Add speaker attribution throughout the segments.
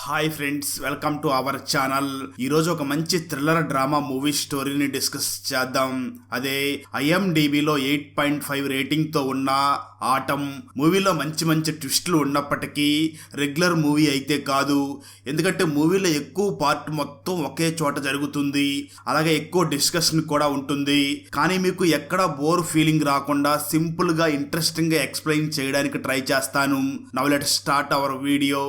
Speaker 1: Hi friends, welcome to our channel. ఈరోజు ఒక మంచి థ్రిల్లర్ డ్రామా మూవీ స్టోరీని డిస్కస్ చేద్దాం. అదే IMDbలో 8.5 రేటింగ్తో ఉన్న ఆటం. మూవీలో మంచి ట్విస్టులు ఉన్నప్పటికీ రెగ్యులర్ మూవీ అయితే కాదు. ఎందుకంటే మూవీలో ఎక్కువ పార్ట్ మొత్తం ఒకే చోట జరుగుతుంది, అలాగే ఎక్కువ డిస్కషన్ కూడా ఉంటుంది. కానీ మీకు ఎక్కడ బోర్ ఫీలింగ్ రాకుండా సింపుల్గా ఇంట్రెస్టింగ్గా ఎక్స్ప్లెయిన్ చేయడానికి ట్రై చేస్తాను. Now let's start our video.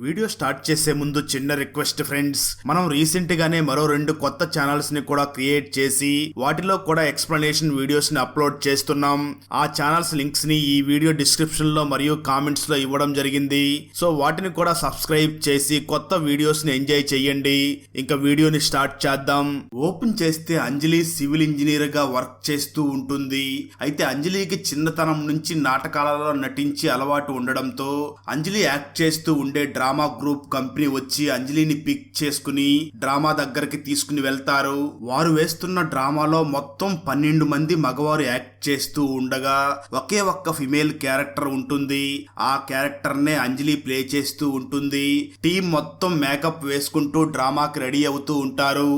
Speaker 1: Video start చేసే ముందు చిన్న రిక్వెస్ట్ ఫ్రెండ్స్, మనం రీసెంట్ గానే మరో 2 కొత్త ఛానల్స్ ని కూడా క్రియేట్ చేసి వాటిలో కూడా ఎక్స్ప్లెనేషన్ వీడియోస్ ని అప్లోడ్ చేస్తున్నాం. ఆ ఛానల్స్ లింక్స్ ని ఈ వీడియో డిస్క్రిప్షన్ లో మరియు కామెంట్స్ లో ఇవ్వడం జరిగింది. సో వాటిని కూడా సబ్స్క్రైబ్ చేసి కొత్త వీడియోస్ ని ఎంజాయ్ చేయండి. ఇంకా వీడియోని స్టార్ట్ చేద్దాం. ఓపెన్ చేస్తే అంజలి సివిల్ ఇంజనీర్ గా వర్క్ చేస్తూ ఉంటుంది. అయితే అంజలికి చిన్నతనం నుంచి నాటకాలలో నటించి అలవాటు ఉండడంతో అంజలి యాక్ట్ చేస్తూ ఉండే డ్రామా గ్రూప్ కంపెనీ వచ్చి అంజలిని పిక్ చేసుకుని డ్రామా దగ్గరికి తీసుకుని వెళ్తారు. వారు వేస్తున్న డ్రామాలో మొత్తం 12 మంది మగవారు యాక్ట్ చేస్తూ ఉండగా ఒకే ఒక్క ఫిమేల్ క్యారెక్టర్ ఉంటుంది. ఆ క్యారెక్టర్ నే అంజలి ప్లే చేస్తూ ఉంటుంది. టీం మొత్తం మేకప్ వేసుకుంటూ డ్రామాకి రెడీ అవుతూ ఉంటారు.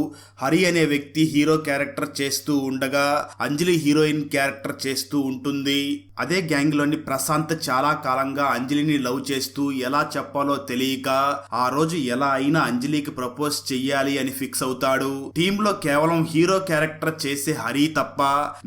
Speaker 1: హరి అనే వ్యక్తి హీరో క్యారెక్టర్ చేస్తూ ఉండగా అంజలి హీరోయిన్ క్యారెక్టర్ చేస్తూ ఉంటుంది. అదే గ్యాంగ్ లోని ప్రశాంత్ చాలా కాలంగా అంజలిని లవ్ చేస్తూ ఎలా చెప్పాలో తెలియక ఆ రోజు ఎలా అయినా అంజలికి ప్రపోజ్ చెయ్యాలి అని ఫిక్స్ అవుతాడు. టీమ్ లో కేవలం హీరో క్యారెక్టర్ చేసే హరి తప్ప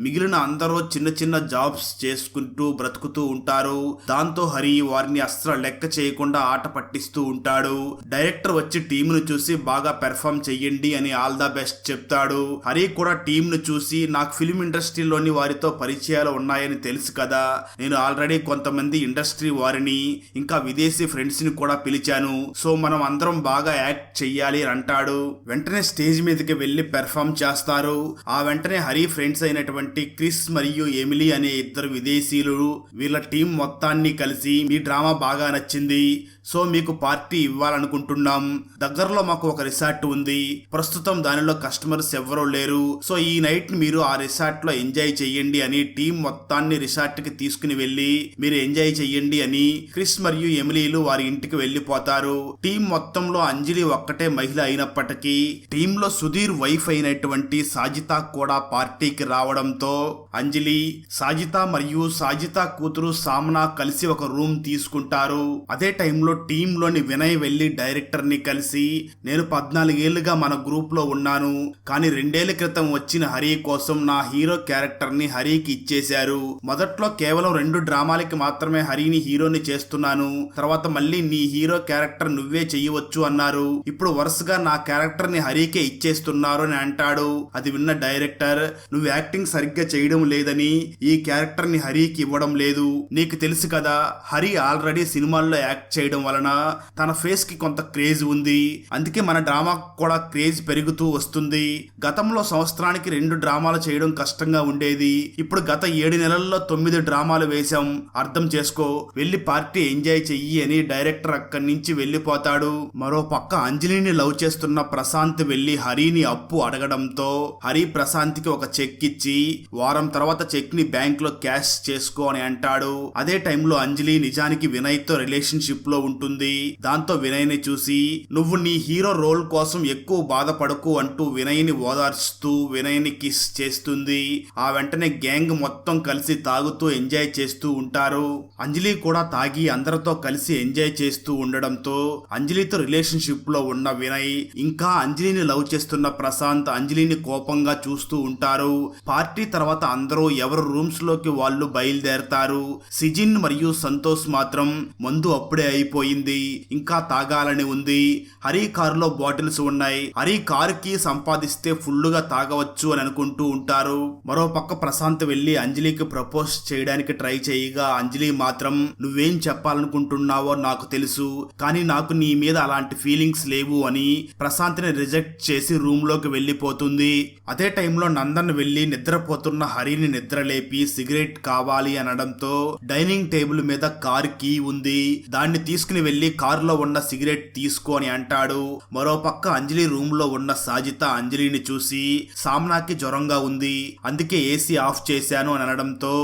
Speaker 1: మిగిలిన అందరూ చిన్న జాబ్స్ చేసుకుంటూ బ్రతుకుతూ ఉంటారు. దాంతో హరి వారిని అస్సలు లెక్క చేయకుండా ఆట పట్టిస్తూ ఉంటాడు. డైరెక్టర్ వచ్చి టీమ్ ను చూసి బాగా పెర్ఫామ్ చెయ్యండి అని ఆల్ ద బెస్ట్ చెప్తాడు. హరి కూడా టీమ్ ను చూసి నాకు ఫిల్మ్ ఇండస్ట్రీలోని వారితో పరిచయాలు ఉన్నాయని తెలుసు కదా, నేను ఆల్రెడీ కొంతమంది ఇండస్ట్రీ వారిని ఇంకా విదేశీ ఫ్రెండ్స్ ని కూడా పిలిచాను. సో మనం అందరం బాగా యాక్ట్ చెయ్యాలి అని అంటాడు. వెంటనే స్టేజ్ మీదకి వెళ్లి పెర్ఫామ్ చేస్తారు. ఆ వెంటనే హరి ఫ్రెండ్స్ అయినటువంటి క్రిస్ మరియు ఎమిలీ అనే 2 విదేశీయులు వీళ్ళ టీం మొత్తాన్ని కలిసి మీ డ్రామా బాగా నచ్చింది, సో మీకు పార్టీ ఇవ్వాలనుకుంటున్నాం. దగ్గరలో మాకు ఒక రిసార్ట్ ఉంది. ప్రస్తుతం దానిలో కస్టమర్స్ ఎవ్వరూ లేరు. సో ఈ నైట్ ని మీరు ఆ రిసార్ట్ లో ఎంజాయ్ చెయ్యండి అని టీం మొత్తాన్ని రిసార్ట్ కి తీసుకుని వెళ్లి మీరు ఎంజాయ్ చెయ్యండి అని క్రిస్ మరియు ఎమిలీలు వారి ఇంటికి వెళ్లిపోతారు. టీం మొత్తంలో అంజలి ఒక్కటే మహిళ అయినప్పటికీ టీమ్ లో సుధీర్ వైఫ్ అయినటువంటి సాజితా కూడా పార్టీకి రావడంతో అంజలి, సాజితా మరియు సాజితా కూతురు సామ్నా కలిసి ఒక రూమ్ తీసుకుంటారు. అదే టైంలో టీమ్ లోని వినయ్ వెళ్లి డైరెక్టర్ ని కలిసి నేను 14 ఏళ్లుగా మన గ్రూప్ లో ఉన్నాను, కానీ 2 ఏళ్ల క్రితం వచ్చిన హరి కోసం నా హీరో క్యారెక్టర్ ని హరికి ఇచ్చేశారు. మొదట్లో కేవలం 2 డ్రామాలకి మాత్రమే హరిని హీరోని చేస్తున్నాను, తర్వాత మళ్ళీ నీ హీరో క్యారెక్టర్ నువ్వే చెయ్యవచ్చు అన్నారు. ఇప్పుడు వరుసగా నా క్యారెక్టర్ ని హరికే ఇచ్చేస్తున్నారు అని అంటాడు. అది విన్న డైరెక్టర్, నువ్వు యాక్టింగ్ సరిగ్గా చేయడం లేదని ఈ క్యారెక్టర్ ని హరికి ఇవ్వడం లేదు. నీకు తెలుసు కదా, హరి ఆల్రెడీ సినిమాల్లో యాక్ట్ చేయడం వలన తన ఫేస్ కి కొంత క్రేజ్ ఉంది, అందుకే మన డ్రామా కూడా క్రేజ్ పెరుగుతూ వస్తుంది. గతంలో సంవత్సరానికి 2 డ్రామాలు చేయడం కష్టంగా ఉండేది, ఇప్పుడు గత 7 నెలల్లో 9 డ్రామాలు వేశాం, అర్థం చేసుకో, వెళ్లి పార్టీ ఎంజాయ్ చెయ్యి అని డైరెక్టర్ అక్కడి నుంచి వెళ్లిపోతాడు. మరో పక్క అంజలిని లవ్ చేస్తున్న ప్రశాంత్ వెళ్లి హరిని అప్పు అడగడంతో హరి ప్రశాంత్ కి ఒక చెక్ ఇచ్చి వారం తర్వాత చెక్ ని బ్యాంక్ లో క్యాష్ చేసుకో అని అంటాడు. అదే టైంలో అంజలి నిజానికి వినయ్ తో రిలేషన్షిప్ లో ఉంటుంది. దాంతో వినయ్ ని చూసి నువ్వు నీ హీరో రోల్ కోసం ఎక్కువ బాధపడకు అంటూ వినయ్ ని ఓదార్చుతూ వినయ్ ని కిస్ చేస్తుంది. ఆ వెంటనే గ్యాంగ్ మొత్తం కలిసి తాగుతూ ఎంజాయ్ చేస్తూ ఉంటారు. అంజలి కూడా తాగి అందరితో కలిసి ఎంజాయ్ చేస్తూ ఉండడంతో అంజలితో రిలేషన్షిప్ లో ఉన్న వినయ్ ఇంకా అంజలిని లవ్ చేస్తున్న ప్రశాంత్ అంజలిని కోపంగా చూస్తూ ఉంటారు. పార్టీ తర్వాత అందరూ ఎవరు రూమ్స్ లోకి వాళ్ళు బయలుదేరతారు. సిజిన్ మరియు సంతోష్ మాత్రం మందు అప్పుడే అయిపోయింది, ఇంకా తాగాలని ఉంది. హరి కారులో బాటిల్స్ ఉన్నాయి, హరి కారుకి సంపాదిస్తే ఫుల్లుగా తాగవచ్చు అని అనుకుంటూ ఉంటారు. మరో పక్క ప్రశాంత్ వెళ్లి అంజలికి ప్రపోజ్ చేయడానికి ట్రై చేయగా అంజలి మాత్రం నువ్వేం చెప్పాలనుకుంటున్నావో నాకు తెలుసు, కానీ నాకు నీ మీద అలాంటి ఫీలింగ్స్ లేవు అని ప్రశాంత్ని రిజెక్ట్ చేసి రూమ్ లోకి వెళ్లిపోతుంది. అదే టైంలో నందన్ వెళ్లి నిద్రపోతున్న హరిని నిద్రలేపి సిగరెట్ కావాలి అనడంతో డైనింగ్ టేబుల్ మీద కార్ కీ ఉంది, దాన్ని తీసుకుని వెళ్లి కారులో ఉన్న సిగరెట్ తీసుకో అని అంటాడు. మరోపక్క అంజలి రూమ్ లో ఉన్న సాజిత అంజలిని చూసి సామ్నాకి జ్వరంగా ఉంది, అందుకే ఏసీ ఆఫ్ చేశాను అని అనడంతో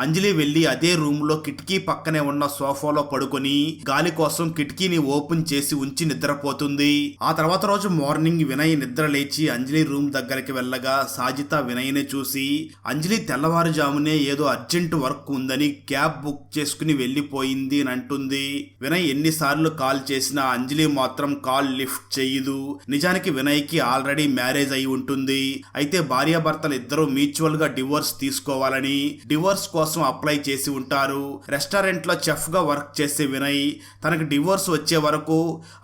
Speaker 1: అంజలి వెళ్లి అదే రూమ్ లో కిటికీ పక్కనే ఉన్న సోఫాలో పడుకొని గాలి కోసం కిటికీని ఓపెన్ చేసి ఉంచి నిద్రపోతుంది. ఆ తర్వాత రోజు మార్నింగ్ వినయ్ నిద్ర లేచి అంజలి రూమ్ దగ్గరికి వెళ్ళగా సాజిత వినయ్ని చూసి అంజలి తెల్లవారుజామునే ఏదో అర్జెంట్ వర్క్ ఉందని క్యాబ్ బుక్ చేసుకుని వెళ్లిపోయింది అని అంటుంది. వినయ్ ఎన్నిసార్లు కాల్ చేసినా అంజలి మాత్రం కాల్ లిఫ్ట్ చేయదు. నిజానికి వినయ్ కి ఆల్రెడీ మ్యారేజ్ అయి ఉంటుంది. అయితే భార్యాభర్తలు ఇద్దరు మ్యూచువల్ గా డివోర్స్ తీసుకోవాలని డివోర్స్ కోసం అప్లై చేసి ఉంటారు. రెస్టారెంట్ లో చెఫ్ గా వర్క్ చేసే వినయ్ తనకు డివోర్స్ వచ్చే వరకు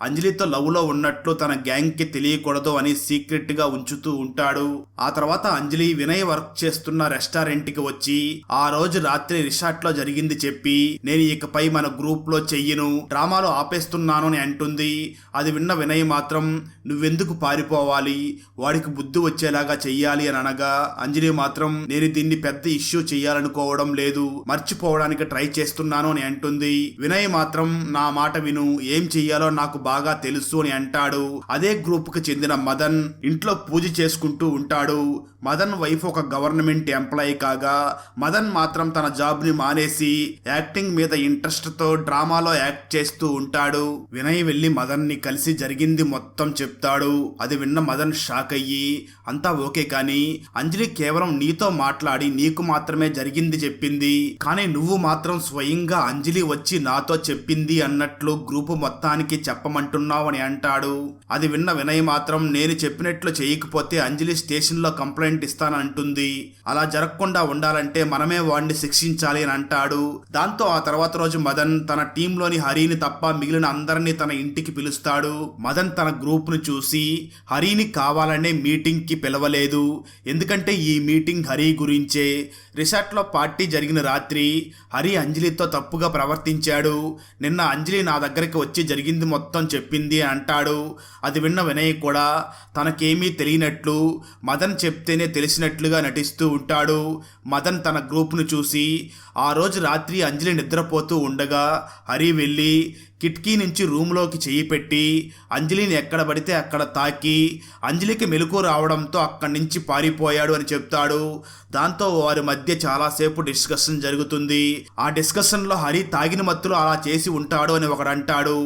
Speaker 1: అంజలితో లవ్ లో ఉన్నట్లు తన గ్యాంగ్ కి తెలియకూడదు అని సీక్రెట్ గా ఉంచుతూ ఉంటాడు. ఆ తర్వాత అంజలి వినయ్ వర్క్ చేస్తున్న రెస్టారెంట్ కి వచ్చి ఆ రోజు రాత్రి రిసార్ట్ లో జరిగింది చెప్పి నేను ఇకపై మన గ్రూప్ లో చెయ్యను, డ్రామాలో ఆపేస్తున్నాను అని అంటుంది. అది విన్న వినయ్ మాత్రం నువ్వెందుకు పారిపోవాలి, వాడికి బుద్ధి వచ్చేలాగా చెయ్యాలి అని అనగా అంజలి మాత్రం నేను దీన్ని పెద్ద ఇష్యూ చెయ్యాలనుకోవడం లేదు, మర్చిపోవడానికి ట్రై చేస్తున్నాను అని అంటుంది. వినయ్ మాత్రం నా మాట విను, ఏం చెయ్యాలో నాకు బాగా తెలుసు అని అంటాడు. అదే గ్రూప్ కు చెందిన మదన్ ఇంట్లో పూజ చేసుకుంటూ ఉంటాడు. మదన్ వైఫ్ ఒక గవర్నమెంట్ ఎంప్లాయీ కాగా మదన్ మాత్రం తన జాబ్ ని మానేసి యాక్టింగ్ మీద ఇంట్రెస్ట్ తో డ్రామాలో యాక్ట్ చేస్తూ ఉంటాడు. వినయ్ వెళ్లి మదన్ ని కలిసి జరిగింది మొత్తం చెప్తాడు. అది విన్న మదన్ షాక్ అయ్యి అంతా ఓకే కానీ అంజలి కేవలం నీతో మాట్లాడి నీకు మాత్రమే జరిగింది చెప్పింది, కానీ నువ్వు మాత్రం స్వయంగా అంజలి వచ్చి నాతో చెప్పింది అన్నట్లు గ్రూపు మొత్తానికి చెప్పమంటున్నావు అని అంటాడు. అది విన్న వినయ్ మాత్రం నేను చెప్పినట్లు చేయకపోతే అంజలి స్టేషన్ లో కంప్లైంట్ ఇస్తానంటుంది, అలా జరగకుండా ఉండాలంటే మనమే వాడిని శిక్షించాలి అని అంటాడు. దాంతో ఆ తర్వాత రోజు మదన్ తన టీంలోని హరిని తప్ప మిగిలిన అందరినీ తన ఇంటికి పిలుస్తాడు. మదన్ తన గ్రూప్ ను చూసి హరిని కావాలనే మీటింగ్ కి పిలవలేదు, ఎందుకంటే ఈ మీటింగ్ హరి గురించే. రిసార్ట్ లో పార్టీ జరిగిన రాత్రి హరి అంజలితో తప్పుగా ప్రవర్తించాడు. నిన్న అంజలి నా దగ్గరికి వచ్చి జరిగింది మొత్తం చెప్పింది అంటాడు. అది విన్న వినయ్ కూడా తనకేమీ తెలియనట్లు మదన్ చెప్తేనే తెలిసినట్లుగా నటిస్తూ ఉంటాడు. మదన్ తన గ్రూప్ను చూసి ఆ రోజు రాత్రి అంజలి నిద్రపోతూ ఉండగా హరి వెళ్ళి కిటికీ నుంచి రూమ్లోకి చెయ్యి పెట్టి అంజలిని ఎక్కడ పడితే అక్కడ తాకి అంజలికి మెలకు రావడంతో అక్కడి నుంచి పారిపోయాడు అని చెప్తాడు. దాంతో వారి మధ్య చాలాసేపు డిస్కషన్ జరుగుతుంది. ఆ డిస్కషన్లో హరి తాగిన మత్తులో అలా చేసి ఉంటాడు అని ఒకడు అంటాడు.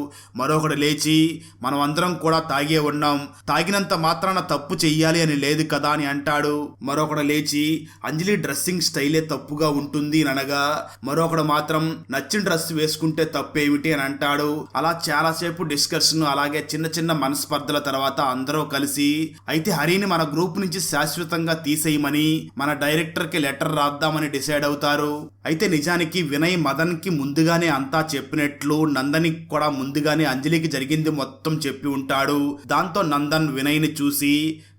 Speaker 1: మరొకడు లేచి మనం అందరం కూడా తాగే ఉన్నాం, తాగినంత మాత్రాన తప్పు చెయ్యాలి అని లేదు కదా అని అంటాడు. మరొకడు లేచి అంజలి డ్రెస్సింగ్ స్టైలే తప్పుగా ఉంటుంది అని అనగా మరొకడు మాత్రం నచ్చిన డ్రెస్ వేసుకుంటే తప్పేమిటి అని అంటాడు. అలా చాలాసేపు డిస్కషన్, అలాగే చిన్న చిన్న మనస్పర్ధల తర్వాత అందరూ కలిసి అయితే హరిని మన గ్రూప్ నుంచి శాశ్వతంగా తీసేయమని మన డైరెక్టర్ కి లెటర్ రాద్దామని డిసైడ్ అవుతారు. అయితే నిజానికి వినయ్ మదన్ కి ముందుగానే అంతా చెప్పినట్లు నందన్ కూడా ముందుగానే అంజలికి జరిగింది మొత్తం చెప్పి ఉంటాడు. దాంతో నందన్ వినయ్ ని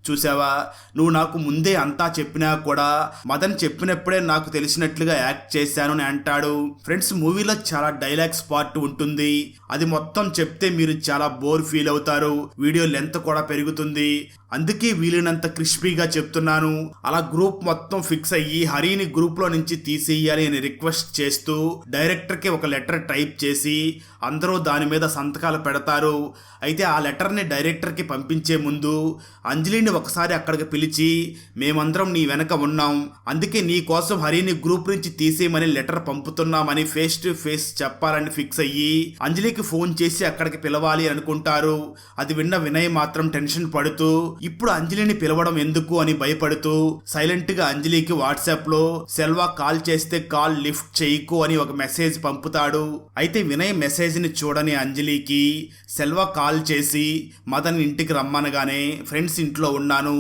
Speaker 1: చూసావా, నువ్వు నాకు ముందే అంతా చెప్పినా కూడా మదన్ చెప్పినప్పుడే నాకు తెలిసినట్లుగా యాక్ట్ చేశాను అని అంటాడు. ఫ్రెండ్స్, మూవీలో చాలా డైలాగ్స్ పార్ట్ ఉంటుంది, అది మొత్తం చెప్తే మీరు చాలా బోర్ ఫీల్ అవుతారు, వీడియో లెంత్ కూడా పెరుగుతుంది, అందుకే వీలైనంత క్రిస్పీగా చెప్తున్నాను. అలా గ్రూప్ మొత్తం ఫిక్స్ అయ్యి హరిని గ్రూప్ లో నుంచి తీసేయాలి అని రిక్వెస్ట్ చేస్తూ డైరెక్టర్ కి ఒక లెటర్ టైప్ చేసి అందరూ దాని మీద సంతకాలు పెడతారు. అయితే ఆ లెటర్ ని డైరెక్టర్ కి పంపించే ముందు అంజలిని ఒకసారి అక్కడికి పిలిచి మేమందరం నీ వెనక ఉన్నాం, అందుకే నీ కోసం హరిని గ్రూప్ నుంచి తీసేయమని లెటర్ పంపుతున్నామని ఫేస్ టు ఫేస్ చెప్పాలని ఫిక్స్ అయ్యి అంజలికి ఫోన్ చేసి అక్కడికి పిలవాలి అనుకుంటారు. అది విన్న వినయ్ మాత్రం టెన్షన్ పడుతూ ఇప్పుడు అంజలిని పిలవడం ఎందుకు అని భయపడుతూ సైలెంట్ గా అంజలికి వాట్సాప్ లో సెల్వా కాల్ చేస్తే కాల్ లిఫ్ట్ చేయకు అని ఒక మెసేజ్ పంపుతాడు. అయితే వినయ్ మెసేజ్ ని చూడని అంజలికి సెల్వా కాల్ చేసి మదన్ ఇంటికి రమ్మనగానే ఫ్రెండ్స్ ఇంట్లో ఉన్నాను,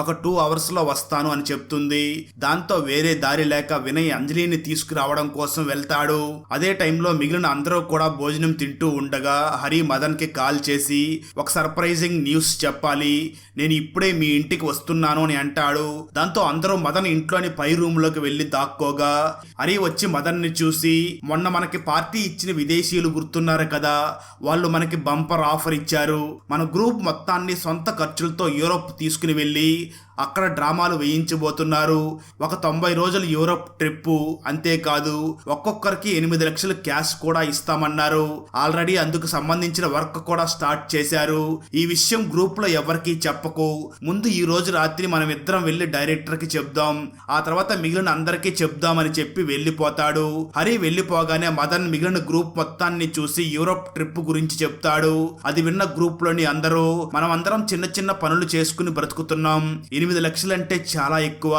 Speaker 1: ఒక 2 hours లో వస్తాను అని చెప్తుంది. దాంతో వేరే దారి లేక వినయ్ అంజలిని తీసుకురావడం కోసం వెళ్తాడు. అదే టైంలో మిగిలిన అందరూ కూడా భోజనం తింటూ ఉండగా హరి మదన్ కి కాల్ చేసి ఒక సర్ప్రైజింగ్ న్యూస్ చెప్పాలి, నేను ఇప్పుడే మీ ఇంటికి వస్తున్నాను అని అంటాడు. దాంతో అందరూ మదన్ ఇంట్లోని పై రూమ్ లోకి వెళ్లి దాక్కోగా హరి వచ్చి మదన్ ని చూసి, మొన్న మనకి పార్టీ ఇచ్చిన విదేశీయులు గుర్తున్నారు కదా, వాళ్ళు మనకి బంపర్ ఆఫర్ ఇచ్చారు. మన గ్రూప్ మొత్తాన్ని సొంత ఖర్చులతో యూరోప్ తీసుకుని వెళ్ళి అక్కడ డ్రామాలు వేయించబోతున్నారు. ఒక 90 రోజుల యూరోప్ ట్రిప్పు, అంతేకాదు ఒక్కొక్కరికి 8 లక్షలు క్యాష్ కూడా ఇస్తామన్నారు. ఆల్రెడీ అందుకు సంబంధించిన వర్క్ కూడా స్టార్ట్ చేశారు. ఈ విషయం గ్రూప్ లో ఎవరికీ చెప్పకు, ముందు ఈ రోజు రాత్రి మనం ఇద్దరం వెళ్లి డైరెక్టర్ కి చెప్దాం, ఆ తర్వాత మిగిలిన అందరికీ చెప్దామని చెప్పి వెళ్లిపోతాడు. హరి వెళ్లిపోగానే మదన్ మిగిలిన గ్రూప్ మొత్తాన్ని చూసి యూరోప్ ట్రిప్ గురించి చెప్తాడు. అది విన్న గ్రూప్ లోని అందరూ, మనం అందరం చిన్న చిన్న పనులు చేసుకుని బ్రతుకుతున్నాం, 8 లక్షలంటే చాలా ఎక్కువ,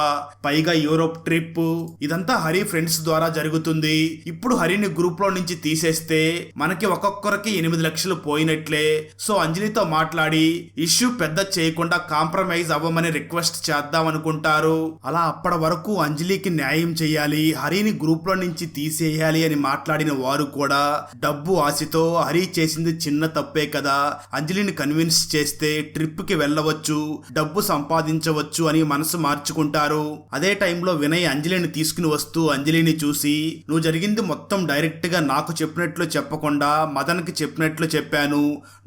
Speaker 1: పైగా యూరోప్ ట్రిప్, ఇదంతా హరి ఫ్రెండ్స్ ద్వారా జరుగుతుంది. ఇప్పుడు హరిని గ్రూప్ లో నుంచి తీసేస్తే మనకి ఒక్కొక్కరికి 8 లక్షలు పోయినట్లే. సో అంజలితో మాట్లాడి ఇష్యూ పెద్ద చేయకుండా కాంప్రమైజ్ అవ్వమని రిక్వెస్ట్ చేద్దాం అనుకుంటారు. అలా అప్పటి వరకు అంజలికి న్యాయం చేయాలి, హరిని గ్రూప్ లో నుంచి తీసేయాలి అని మాట్లాడిన వారు కూడా డబ్బు ఆశతో హరి చేసింది చిన్న తప్పే కదా, అంజలిని కన్విన్స్ చేస్తే ట్రిప్ కి వెళ్ళవచ్చు, డబ్బు సంపాదించవచ్చు అని మనసు మార్చుకుంటారు. అదే టైంలో వినయ్ అంజలిని తీసుకుని వస్తూ అంజలిని చూసి, నువ్వు జరిగింది మొత్తం డైరెక్ట్ గా నాకు చెప్పినట్లు చెప్పకుండా మదన్ కి చెప్పినట్లు చెప్పాను,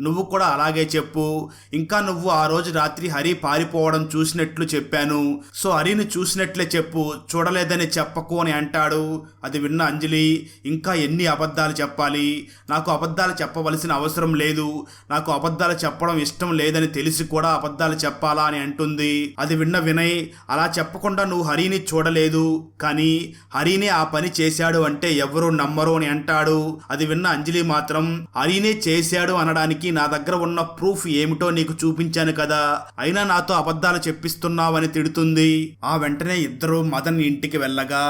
Speaker 1: నువ్వు కూడా అలాగే చెప్పు. ఇంకా నువ్వు ఆ రోజు రాత్రి హరి పారిపోవడం చూసినట్లు చెప్పాను, సో హరిని చూసినట్లే చెప్పు, చూడలేదని చెప్పకు అని అంటాడు. అది విన్న అంజలి, ఇంకా ఎన్ని అబద్ధాలు చెప్పాలి, నాకు అబద్ధాలు చెప్పవలసిన అవసరం లేదు, నాకు అబద్ధాలు చెప్పడం ఇష్టం లేదని తెలిసి కూడా అబద్ధాలు చెప్పాలా అని అంటుంది. అది విన్న వినయ్, అలా చెప్పకుండా నువ్వు హరిని చూడలేదు, కానీ హరినే ఆ పని చేశాడు అంటే ఎవరు నమ్మరు అని అంటాడు. అది విన్న అంజలి మాత్రం, హరినే చేశాడు అనడానికి నా దగ్గర ఉన్న ప్రూఫ్ ఏమిటో నీకు చూపించాను కదా, అయినా నాతో అబద్ధాలు చెప్పిస్తున్నావని తిడుతుంది. ఆ వెంటనే ఇద్దరు మదన్ ఇంటికి వెళ్ళగా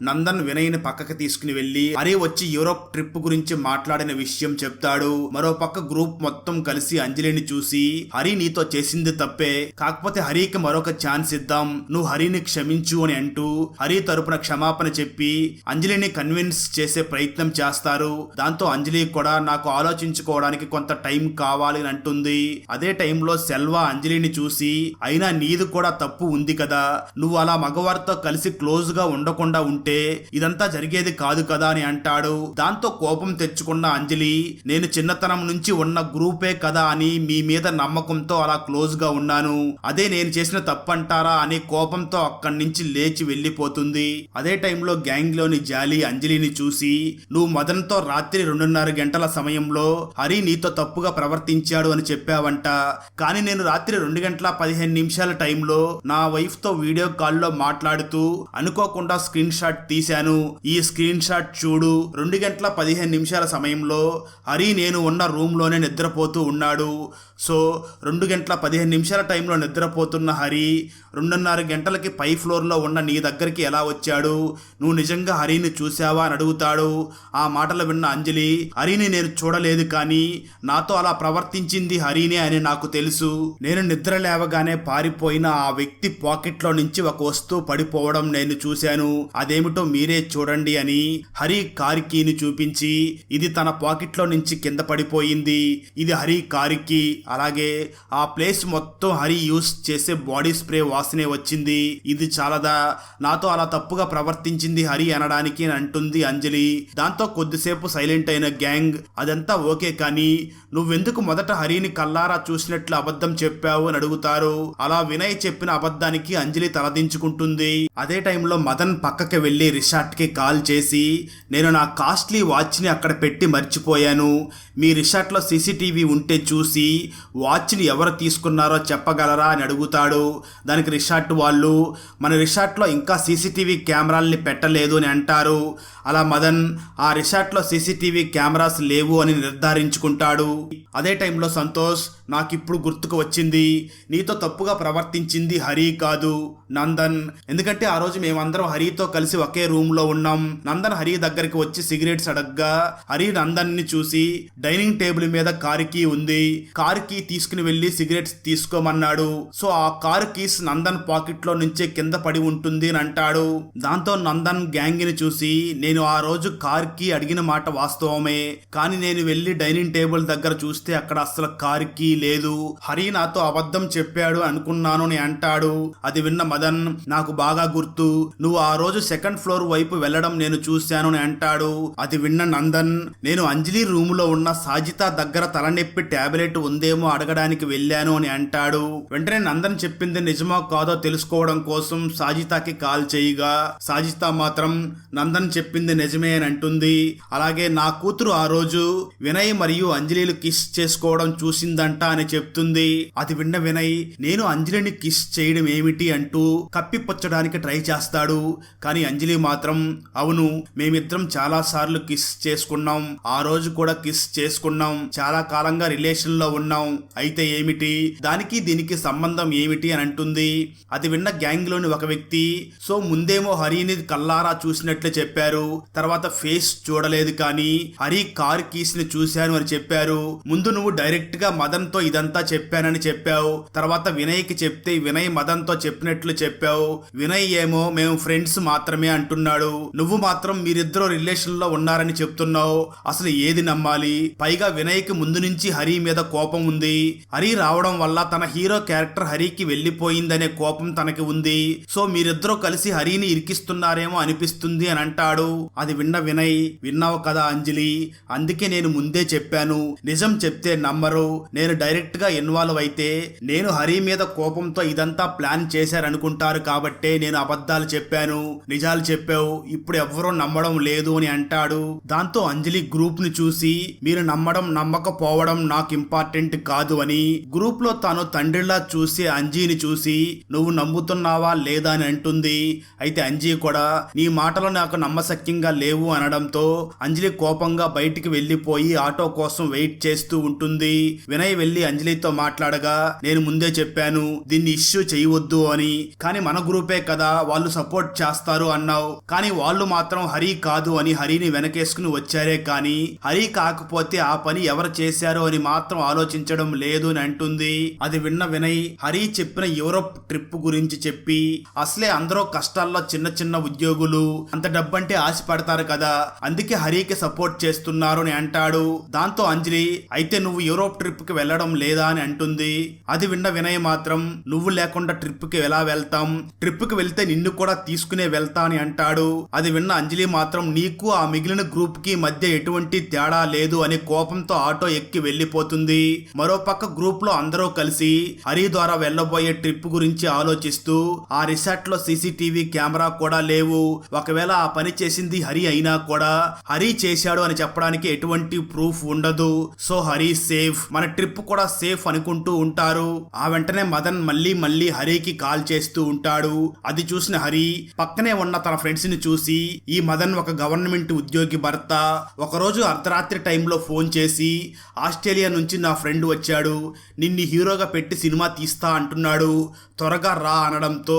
Speaker 1: నందన్ వినయ్ని పక్కకి తీసుకుని వెళ్లి హరి వచ్చి యూరోప్ ట్రిప్ గురించి మాట్లాడిన విషయం చెప్తాడు. మరో పక్క గ్రూప్ మొత్తం కలిసి అంజలిని చూసి, హరి నీతో చేసింది తప్పే, కాకపోతే హరికి మరొక ఛాన్స్ ఇద్దాం, నువ్వు హరిని క్షమించు అని అంటూ హరి తరపున క్షమాపణ చెప్పి అంజలిని కన్విన్స్ చేసే ప్రయత్నం చేస్తారు. దాంతో అంజలి కూడా నాకు ఆలోచించుకోవడానికి కొంత టైం కావాలి అని అంటుంది. అదే టైంలో సెల్వా అంజలిని చూసి, అయినా నీది కూడా తప్పు ఉంది కదా, నువ్వు అలా మగవారితో కలిసి క్లోజ్ గా ఉండకుండా ఉంటే ఇదంతా జరిగేది కాదు కదా అని అంటాడు. దాంతో కోపం తెచ్చుకున్న అంజలి, నేను చిన్నతనం నుంచి ఉన్న గ్రూపే కదా అని మీ మీద నమ్మకంతో అలా క్లోజ్ గా ఉన్నాను, అదే నేను చేసిన తప్పంటారా అని కోపంతో అక్కడి నుంచి లేచి వెళ్లిపోతుంది. అదే టైంలో గ్యాంగ్ లోని జాలి అంజలిని చూసి, నువ్వు మదన్ తో రాత్రి 2:30 గంటల సమయంలో హరి నీతో తప్పుగా ప్రవర్తించాడు అని చెప్పావంట, కానీ నేను రాత్రి 2:15 టైంలో నా వైఫ్ తో వీడియో కాల్లో మాట్లాడుతూ అనుకోకుండా స్క్రీన్ షాట్ తీశాను, ఈ స్క్రీన్ షాట్ చూడు, 2:15 సమయంలో హరి నేను ఉన్న రూమ్ లోనే నిద్రపోతూ ఉన్నాడు. సో 2:15 టైంలో నిద్రపోతున్న హరి 2:30 గంటలకి పై ఫ్లోర్లో ఉన్న నీ దగ్గరికి ఎలా వచ్చాడు, నువ్వు నిజంగా హరిని చూసావా అని అడుగుతాడు. ఆ మాటలు విన్న అంజలి, హరిని నేను చూడలేదు, కానీ నాతో అలా ప్రవర్తించింది హరినే అని నాకు తెలుసు, నేను నిద్ర లేవగానే పారిపోయిన ఆ వ్యక్తి పాకెట్లో నుంచి ఒక వస్తువు పడిపోవడం నేను చూశాను, అదేమిటో మీరే చూడండి అని హరి కార్ కీని చూపించి, ఇది తన పాకెట్లో నుంచి కింద పడిపోయింది, ఇది హరి కార్ కీ, అలాగే ఆ ప్లేస్ మొత్తం హరి యూస్ చేసే బాడీ స్ప్రే వాసనే వచ్చింది, ఇది చాలదా, నాతో అలా తప్పుగా ప్రవర్తించింది హరి అనడానికి అంటుంది అంజలి. దాంతో కొద్దిసేపు సైలెంట్ అయిన గ్యాంగ్, అదంతా ఓకే, కానీ నువ్వెందుకు మొదట హరిని కల్లారా చూసినట్లు అబద్ధం చెప్పావు అని అడుగుతారు. అలా వినయ్ చెప్పిన అబద్ధానికి అంజలి తలదించుకుంటుంది. అదే టైంలో మదన్ పక్కకి వెళ్లి రిసార్ట్ కి కాల్ చేసి, నేను నా కాస్ట్లీ వాచ్ ని అక్కడ పెట్టి మర్చిపోయాను, మీ రిసార్ట్ లో సీసీటీవీ ఉంటే చూసి వాచ్ ని ఎవరు తీసుకున్నారో చెప్పగలరా అని అడుగుతాడు. దానికి రిసార్ట్ వాళ్ళు, మన రిసార్ట్ లో ఇంకా సీసీటీవీ కెమెరాల్ని పెట్టలేదు అని అంటారు. అలా మదన్ ఆ రిసార్ట్ లో సీసీటీవీ కెమెరాస్ లేవు అని నిర్ధారించుకుంటాడు. అదే టైంలో సంతోష్, నాకిప్పుడు గుర్తుకు వచ్చింది, నీతో తప్పుగా ప్రవర్తించింది హరి కాదు, నందన్, ఎందుకంటే ఆ రోజు మేమందరం హరితో కలిసి ఒకే రూమ్ లో ఉన్నాం. నందన్ హరి దగ్గరికి వచ్చి సిగరెట్స్ అడగ్గా హరి నందన్ ని చూసి, డైనింగ్ టేబుల్ మీద కారు కీ ఉంది, కారు కీ తీసుకుని వెళ్లి సిగరెట్స్ తీసుకోమన్నాడు, సో ఆ కారు కీస్ నందన్ పాకెట్ లో నుంచే కింద పడి ఉంటుంది అని అంటాడు. దాంతో నందన్ గ్యాంగ్ ని చూసి, నేను ఆ రోజు కార్ కీ అడిగిన మాట వాస్తవమే, కానీ నేను వెళ్లి డైనింగ్ టేబుల్ దగ్గర చూస్తే అక్కడ అసలు కార్ కీ లేదు, హరి నాతో అబద్ధం చెప్పాడు అనుకున్నాను అని అంటాడు. అది విన్న మదన్, నాకు బాగా గుర్తు, నువ్వు ఆ రోజు సెకండ్ ఫ్లోర్ వైపు వెళ్లడం నేను చూశాను అని అంటాడు. అది విన్న నందన్, నేను అంజలి రూమ్ లో ఉన్న సాజితా దగ్గర తలనొప్పి టాబ్లెట్ ఉందేమో అడగడానికి వెళ్ళాను అని అంటాడు. వెంటనే నందన్ చెప్పింది నిజమో కాదో తెలుసుకోవడం కోసం సాజితాకి కాల్ చేయగా సాజితా మాత్రం నందన్ చెప్పింది నిజమే అని అంటుంది. అలాగే నా కూతురు ఆ రోజు వినయ్ మరియు అంజలిలు కిస్ చేసుకోవడం చూసిందంట అని చెప్తుంది. అది విన్న వినయ్, నేను అంజలిని కిస్ చేయడం ఏమిటి అంటూ కప్పిపుచ్చడానికి ట్రై చేస్తాడు. కానీ అంజలి మాత్రం, అవును మేమిద్దరం చాలా సార్లు కిస్ చేసుకున్నాం, ఆ రోజు కూడా కిస్ చేసుకున్నాం, చాలా కాలంగా రిలేషన్ లో ఉన్నాం, అయితే ఏమిటి, దానికి దీనికి సంబంధం ఏమిటి అని అంటుంది. అది విన్న గ్యాంగ్ లోని ఒక వ్యక్తి, సో ముందేమో హరిని కల్లారా చూసినట్లు చెప్పారు, తర్వాత ఫేస్ చూడలేదు కానీ హరి కార్ కీస్ ని చూశాను అని చెప్పారు. ముందు నువ్వు డైరెక్ట్ గా మదన్ తో ఇదంతా చెప్పానని చెప్పావు, తర్వాత వినయ్ కి చెప్తే వినయ్ మదన్ తో చెప్పినట్లు చెప్పావు, వినయ్ ఏమో మేము ఫ్రెండ్స్ మాత్రమే అంటున్నాడు, నువ్వు మాత్రం మీరిద్దరూ రిలేషన్ లో ఉన్నారని చెప్తున్నావు, అసలు ఏది నమ్మాలి? పైగా వినయ్ కి ముందు నుంచి హరి మీద కోపం ఉంది, హరి రావడం వల్ల తన హీరో క్యారెక్టర్ హరికి వెళ్లిపోయిందనే కోపం తనకి ఉంది, సో మీరిద్దరూ కలిసి హరిని ఇరికిస్తున్నారేమో అనిపిస్తుంది అని అంటాడు. అది విన్న వినయ్, విన్నావు కదా అంజలి, అందుకే నేను ముందే చెప్పాను, నిజం చెప్తే నమ్మరు, నేను డైరెక్ట్ గా ఇన్వాల్వ్ అయితే నేను హరి మీద కోపంతో ఇదంతా ప్లాన్ చేశారనుకుంటారు కాబట్టే నేను అబద్ధాలు చెప్పాను, నిజాలు చెప్పావు, ఇప్పుడు ఎవ్వరూ నమ్మడం లేదు అని అంటాడు. దాంతో అంజలి గ్రూప్ ని చూసి, మీరు నమ్మడం నమ్మకపోవడం నాకు ఇంపార్టెంట్ కాదు అని గ్రూప్ లో తాను తండ్రిలా చూసి అంజీని చూసి, నువ్వు నమ్ముతున్నావా లేదా అని అంటుంది. అయితే అంజీ కూడా, నీ మాటలు నాకు నమ్మశక్యంగా లేవు అనడంతో అంజలి కోపంగా బయటికి వెళ్లిపోయి ఆటో కోసం వెయిట్ చేస్తూ ఉంటుంది. వినయ్ వెళ్లి అంజలితో మాట్లాడగా, నేను ముందే చెప్పాను దీన్ని ఇష్యూ చేయవద్దు అని, కానీ మన గ్రూపే కదా వాళ్ళు సపోర్ట్ చేస్తారు అన్నావు, కానీ వాళ్ళు మాత్రం హరి కాదు అని హరిని వెనకేసుకుని వచ్చారే కానీ హరి కాకపోతే ఆ పని ఎవరు చేశారో అని మాత్రం ఆలోచించడం లేదు అని అంటుంది. అది విన్న వినయ్ హరి చెప్పిన యూరోప్ ట్రిప్ గురించి చెప్పి, అసలే అందరూ కష్టాల్లో చిన్న చిన్న ఉద్యోగులు, అంత డబ్బంటే ఆశ పడతారు కదా, అందుకే హరికి సపోర్ట్ చేస్తున్నారు అని అంటాడు. దాంతో అంజలి, అయితే నువ్వు యూరోప్ ట్రిప్ కి వెళ్ళడం లేదా అని అంటుంది. అది విన్న వినయ్ మాత్రం, నువ్వు లేకుండా ట్రిప్ కి ఎలా వెళ్తాం, ట్రిప్ కి వెళ్తే నిన్ను కూడా తీసుకునే వెళ్తా అని అంటాడు. అది విన్న అంజలి మాత్రం, నీకు ఆ మిగిలిన గ్రూప్ కి మధ్య ఎటువంటి తేడా లేదు అని కోపంతో ఆటో ఎక్కి వెళ్లిపోతుంది. మరోపక్క గ్రూప్ లో అందరూ కలిసి హరి ద్వారా వెళ్లబోయే ట్రిప్ గురించి ఆలోచిస్తూ, ఆ రిసార్ట్ లో సీసీటీవీ కెమెరా కూడా లేవు, ఒకవేళ ఆ పని చేసింది హరి అయినా కూడా హరి చేశాడు అని చెప్పడానికి ఎటువంటి ప్రూఫ్ ఉండదు, సో హరి సేఫ్, మన ట్రిప్ కూడా సేఫ్ అనుకుంటూ ఉంటారు. ఆ వెంటనే మదన్ మళ్ళీ హరికి కాల్ చేస్తూ ఉంటాడు. అది చూసిన హరి పక్కనే ఉన్న తన ఫ్రెండ్స్ ని చూసి, ఈ మదన్ ఒక గవర్నమెంట్ ఉద్యోగి భర్త, ఒకరోజు అర్ధరాత్రి టైంలో ఫోన్ చేసి, ఆస్ట్రేలియా నుంచి నా ఫ్రెండ్ వచ్చాడు, నిన్ను హీరోగా పెట్టి సినిమా తీస్తా అంటున్నాడు, త్వరగా రా అనడంతో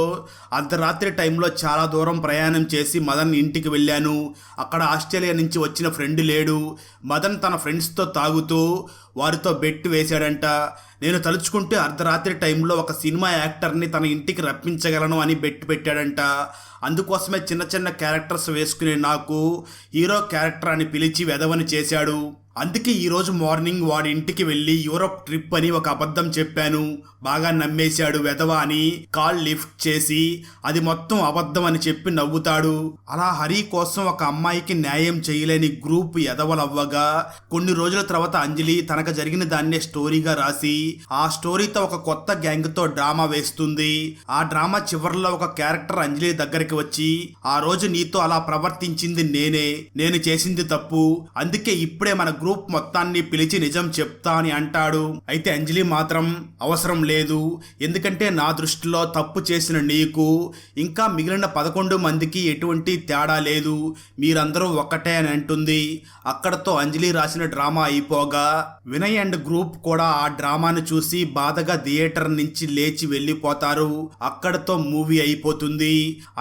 Speaker 1: అర్ధరాత్రి టైంలో చాలా దూరం ప్రయాణం చేసి మదన్ ఇంటికి వెళ్ళాను. అక్కడ ఆస్ట్రేలియా నుంచి వచ్చిన ఫ్రెండ్ లేడు. మదన్ తన ఫ్రెండ్స్తో తాగుతూ వారితో బెట్ వేశాడంట. నేను తలుచుకుంటే అర్ధరాత్రి టైంలో ఒక సినిమా యాక్టర్ని తన ఇంటికి రప్పించగలను అని బెట్ పెట్టాడంట. అందుకోసమే చిన్న చిన్న క్యారెక్టర్స్ వేసుకునే నాకు హీరో క్యారెక్టర్ అని పిలిచి వెధవని చేశాడు. అందుకే ఈరోజు మార్నింగ్ వాడి ఇంటికి వెళ్ళి యూరోప్ ట్రిప్ అని ఒక అబద్ధం చెప్పాను, బాగా నమ్మేశాడు వెధవ అని కాల్ లిఫ్ట్ చేసి అది మొత్తం అబద్ధం అని చెప్పి నవ్వుతాడు. అలా హరి కోసం ఒక అమ్మాయికి న్యాయం చేయలేని గ్రూప్ ఎదవలవ్వగా కొన్ని రోజుల తర్వాత అంజలి తనకు జరిగిన దాన్నే స్టోరీగా రాసి ఆ స్టోరీతో ఒక కొత్త గ్యాంగ్ తో డ్రామా వేస్తుంది. ఆ డ్రామా చివరిలో ఒక క్యారెక్టర్ అంజలి దగ్గరికి వచ్చి, ఆ రోజు నీతో అలా ప్రవర్తించింది నేనే, నేను చేసింది తప్పు, అందుకే ఇప్పుడే మన గ్రూప్ మొత్తాన్ని పిలిచి నిజం చెప్తా అని అంటాడు. అయితే అంజలి మాత్రం అవసరం లేదు, ఎందుకంటే నా దృష్టిలో తప్పు చేసిన నీకు ఇంకా మిగిలిన 11 మందికి ఎటువంటి తేడా లేదు, మీరందరూ ఒక్కటే అని అంటుంది. అక్కడతో అంజలి రాసిన డ్రామా అయిపోగా వినయ్ అండ్ గ్రూప్ కూడా ఆ డ్రామాను చూసి బాధగా థియేటర్ నుంచి లేచి వెళ్ళిపోతారు. అక్కడతో మూవీ అయిపోతుంది.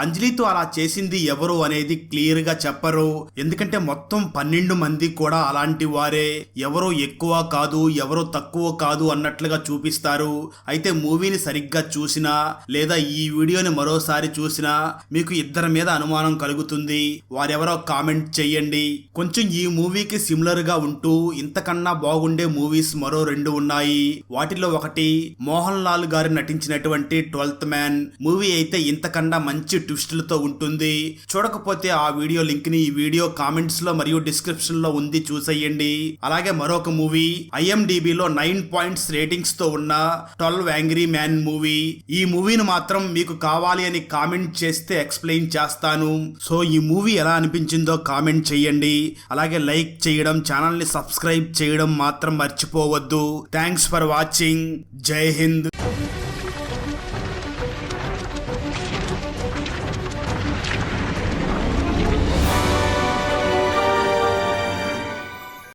Speaker 1: అంజలితో అలా చేసింది ఎవరు అనేది క్లియర్ గా చెప్పరు, ఎందుకంటే మొత్తం 12 మంది కూడా అలాంటి వారే, ఎవరో ఎక్కువ కాదు ఎవరో తక్కువ కాదు అన్నట్లుగా చూపిస్తారు. అయితే మూవీని సరిగ్గా చూసినా లేదా ఈ వీడియోని మరోసారి చూసినా మీకు ఇద్దరి మీద అనుమానం కలుగుతుంది. వారెవరో కామెంట్ చెయ్యండి. కొంచెం ఈ మూవీకి సిమిలర్ గా ఉంటూ ఇంతకన్నా బాగుండే మూవీస్ మరో 2 ఉన్నాయి, వాటిలో ఒకటి మోహన్ లాల్ గారు నటించినటువంటి 12th మ్యాన్ మూవీ. అయితే ఇంతకన్నా మంచి ట్విస్టులతో ఉంటుంది. చూడకపోతే ఆ వీడియో లింక్ ని ఈ వీడియో కామెంట్స్ లో మరియు డిస్క్రిప్షన్ లో ఉంది, చూసేయండి. అలాగే మరొక మూవీ IMDb లో 9 పాయింట్స్ రేటింగ్స్ తో ఉన్న 12 యాంగ్రీ మ్యాన్ మూవీ. ఈ మూవీని మాత్రం మీకు కావాలి అని కామెంట్ చేస్తే ఎక్స్ప్లెయిన్ చేస్తాను. సో ఈ మూవీ ఎలా అనిపించిందో కామెంట్ చేయండి. అలాగే లైక్ చేయడం, ఛానల్ ని సబ్స్క్రైబ్ చేయడం మాత్రం మర్చిపోవద్దు. Thanks for watching. జై హింద్.